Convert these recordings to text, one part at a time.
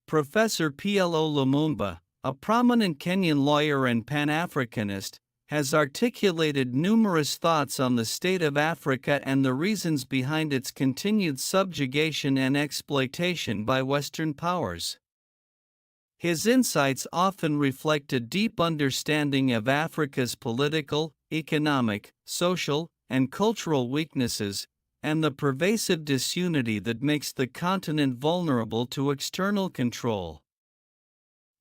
Professor PLO Lumumba, a prominent Kenyan lawyer and Pan-Africanist, has articulated numerous thoughts on the state of Africa and the reasons behind its continued subjugation and exploitation by Western powers. His insights often reflect a deep understanding of Africa's political, economic, social, and cultural weaknesses, and the pervasive disunity that makes the continent vulnerable to external control.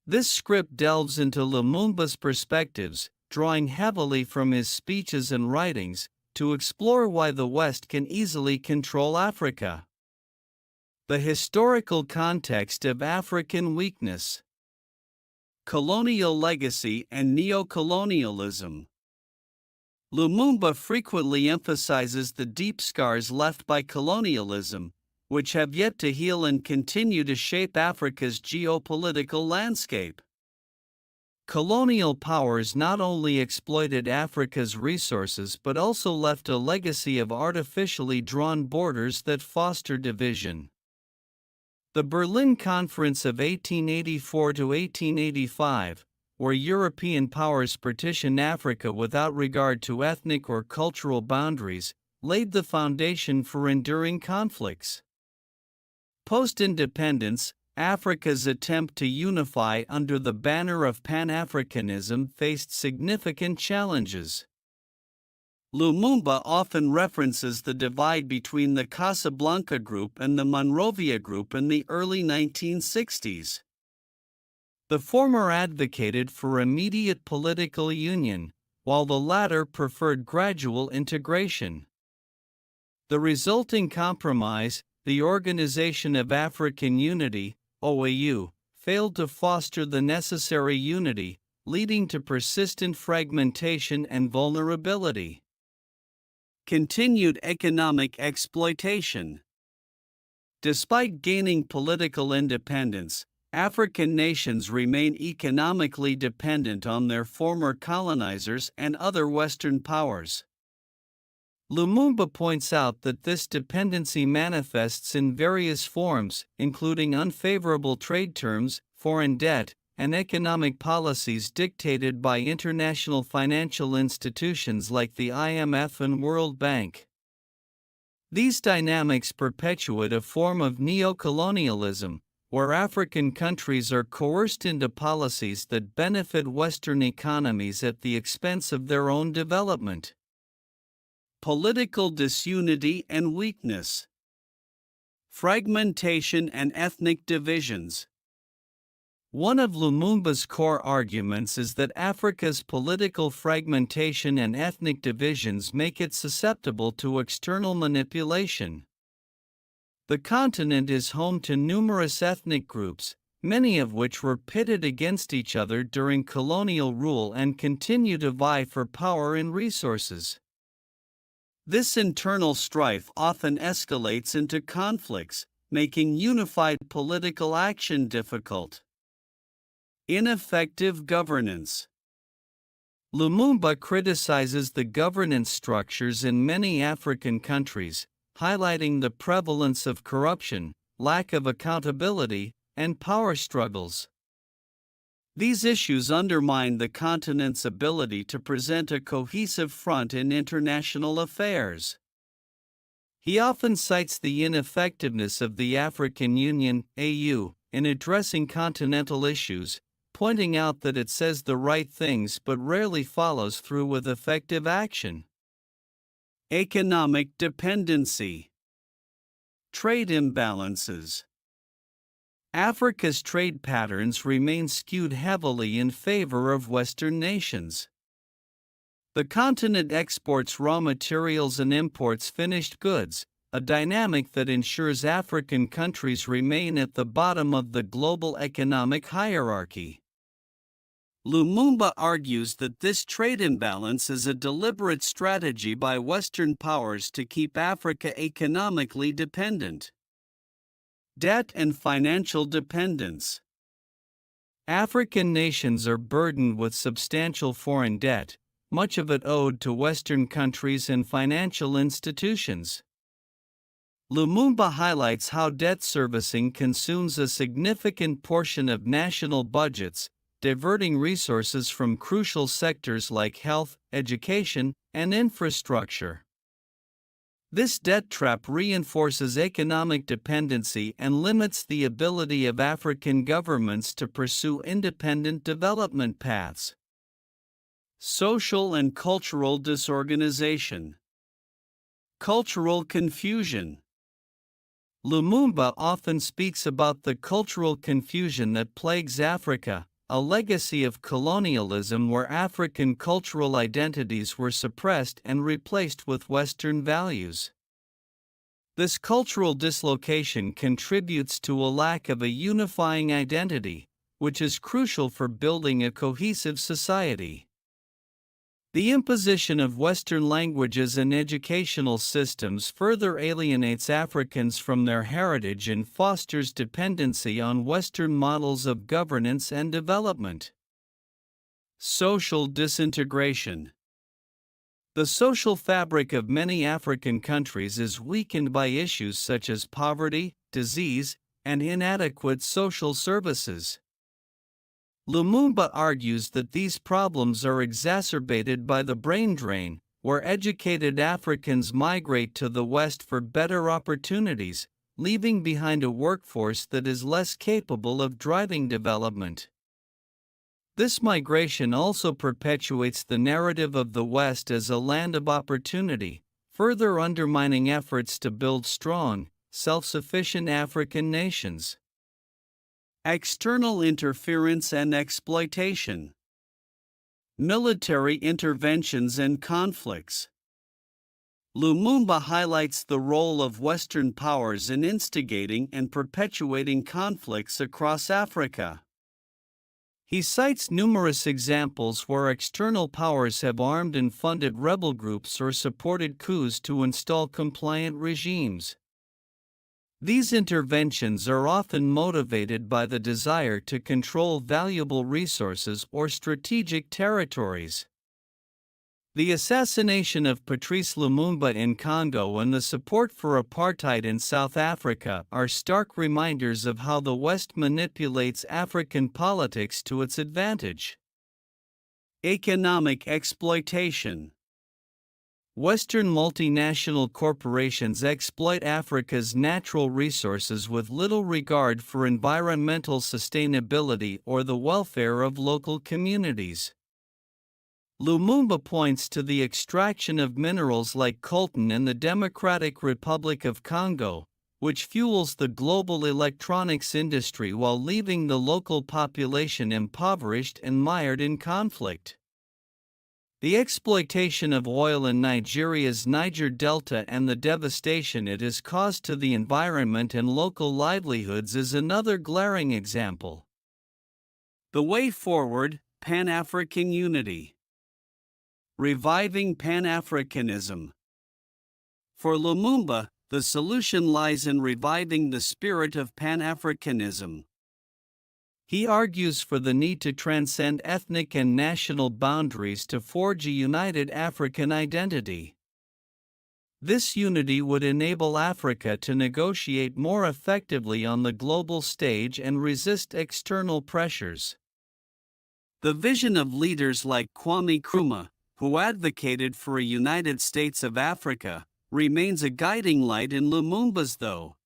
This script delves into Lumumba's perspectives, drawing heavily from his speeches and writings, to explore why the West can easily control Africa. The historical context of African weakness. Colonial legacy and neo-colonialism. Lumumba frequently emphasizes the deep scars left by colonialism, which have yet to heal and continue to shape Africa's geopolitical landscape. Colonial powers not only exploited Africa's resources but also left a legacy of artificially drawn borders that foster division. The Berlin Conference of 1884 to 1885, where European powers partitioned Africa without regard to ethnic or cultural boundaries, laid the foundation for enduring conflicts. Post-independence, Africa's attempt to unify under the banner of Pan-Africanism faced significant challenges. Lumumba often references the divide between the Casablanca Group and the Monrovia Group in the early 1960s. The former advocated for immediate political union, while the latter preferred gradual integration. The resulting compromise, the Organization of African Unity, OAU, failed to foster the necessary unity, leading to persistent fragmentation and vulnerability. Continued economic exploitation. Despite gaining political independence, African nations remain economically dependent on their former colonizers and other Western powers. Lumumba points out that this dependency manifests in various forms, including unfavorable trade terms, foreign debt, and economic policies dictated by international financial institutions like the IMF and World Bank. These dynamics perpetuate a form of neo-colonialism, where African countries are coerced into policies that benefit Western economies at the expense of their own development. Political disunity and weakness. Fragmentation and ethnic divisions. One of Lumumba's core arguments is that Africa's political fragmentation and ethnic divisions make it susceptible to external manipulation. The continent is home to numerous ethnic groups, many of which were pitted against each other during colonial rule and continue to vie for power and resources. This internal strife often escalates into conflicts, making unified political action difficult. Ineffective governance. Lumumba criticizes the governance structures in many African countries, highlighting the prevalence of corruption, lack of accountability, and power struggles. These issues undermine the continent's ability to present a cohesive front in international affairs. He often cites the ineffectiveness of the African Union (AU) in addressing continental issues, pointing out that it says the right things but rarely follows through with effective action. Economic dependency. Trade imbalances. Africa's trade patterns remain skewed heavily in favor of Western nations. The continent exports raw materials and imports finished goods, a dynamic that ensures African countries remain at the bottom of the global economic hierarchy. Lumumba argues that this trade imbalance is a deliberate strategy by Western powers to keep Africa economically dependent. Debt and financial dependence. African nations are burdened with substantial foreign debt, much of it owed to Western countries and financial institutions. Lumumba highlights how debt servicing consumes a significant portion of national budgets, diverting resources from crucial sectors like health, education, and infrastructure. This debt trap reinforces economic dependency and limits the ability of African governments to pursue independent development paths. Social and cultural disorganization. Cultural confusion. Lumumba often speaks about the cultural confusion that plagues Africa, a legacy of colonialism where African cultural identities were suppressed and replaced with Western values. This cultural dislocation contributes to a lack of a unifying identity, which is crucial for building a cohesive society. The imposition of Western languages and educational systems further alienates Africans from their heritage and fosters dependency on Western models of governance and development. Social disintegration. The social fabric of many African countries is weakened by issues such as poverty, disease, and inadequate social services. Lumumba argues that these problems are exacerbated by the brain drain, where educated Africans migrate to the West for better opportunities, leaving behind a workforce that is less capable of driving development. This migration also perpetuates the narrative of the West as a land of opportunity, further undermining efforts to build strong, self-sufficient African nations. External interference and exploitation. Military interventions and conflicts. Lumumba highlights the role of Western powers in instigating and perpetuating conflicts across Africa. He cites numerous examples where external powers have armed and funded rebel groups or supported coups to install compliant regimes. These interventions are often motivated by the desire to control valuable resources or strategic territories. The assassination of Patrice Lumumba in Congo and the support for apartheid in South Africa are stark reminders of how the West manipulates African politics to its advantage. Economic exploitation. Western multinational corporations exploit Africa's natural resources with little regard for environmental sustainability or the welfare of local communities. Lumumba points to the extraction of minerals like coltan in the Democratic Republic of Congo, which fuels the global electronics industry while leaving the local population impoverished and mired in conflict. The exploitation of oil in Nigeria's Niger Delta and the devastation it has caused to the environment and local livelihoods is another glaring example. The way forward: Pan-African unity. Reviving Pan-Africanism. For Lumumba, the solution lies in reviving the spirit of Pan-Africanism. He argues for the need to transcend ethnic and national boundaries to forge a united African identity. This unity would enable Africa to negotiate more effectively on the global stage and resist external pressures. The vision of leaders like Kwame Nkrumah, who advocated for a United States of Africa, remains a guiding light in Lumumba's though.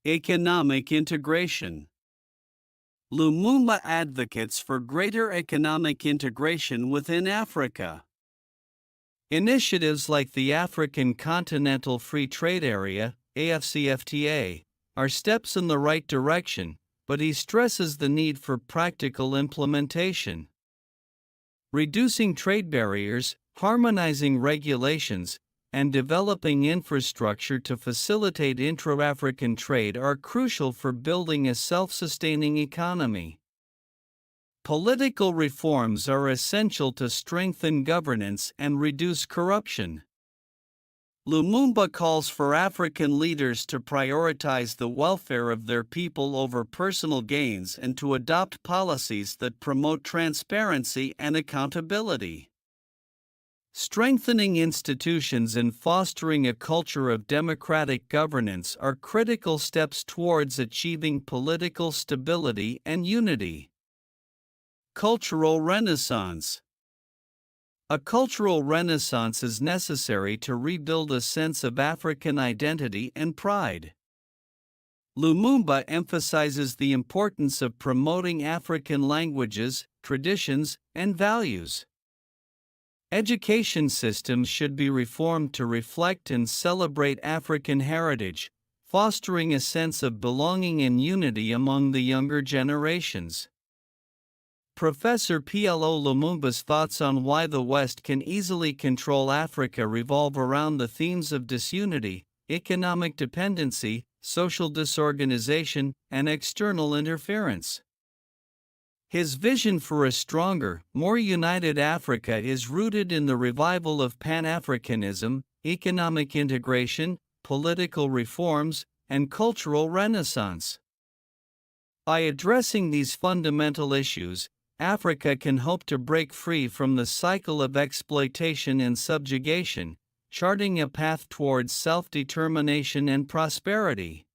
Economic integration. Lumumba advocates for greater economic integration within Africa. Initiatives like the African Continental Free Trade Area, AfCFTA, are steps in the right direction, but he stresses the need for practical implementation. Reducing trade barriers, harmonizing regulations, and developing infrastructure to facilitate intra-African trade are crucial for building a self-sustaining economy. Political reforms are essential to strengthen governance and reduce corruption. Lumumba calls for African leaders to prioritize the welfare of their people over personal gains and to adopt policies that promote transparency and accountability. Strengthening institutions and fostering a culture of democratic governance are critical steps towards achieving political stability and unity. Cultural Renaissance. A cultural renaissance is necessary to rebuild a sense of African identity and pride. Lumumba emphasizes the importance of promoting African languages, traditions, and values. Education systems should be reformed to reflect and celebrate African heritage, fostering a sense of belonging and unity among the younger generations. Professor PLO Lumumba's thoughts on why the West can easily control Africa revolve around the themes of disunity, economic dependency, social disorganization, and external interference. His vision for a stronger, more united Africa is rooted in the revival of Pan-Africanism, economic integration, political reforms, and cultural renaissance. By addressing these fundamental issues, Africa can hope to break free from the cycle of exploitation and subjugation, charting a path towards self-determination and prosperity.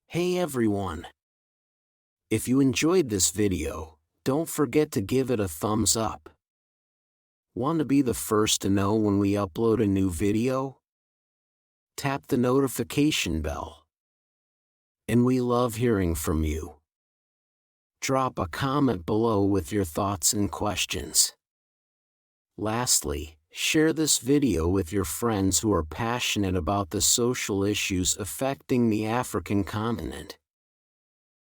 Hey everyone! If you enjoyed this video, don't forget to give it a thumbs up. Want to be the first to know when we upload a new video? Tap the notification bell. And we love hearing from you. Drop a comment below with your thoughts and questions. Lastly, share this video with your friends who are passionate about the social issues affecting the African continent.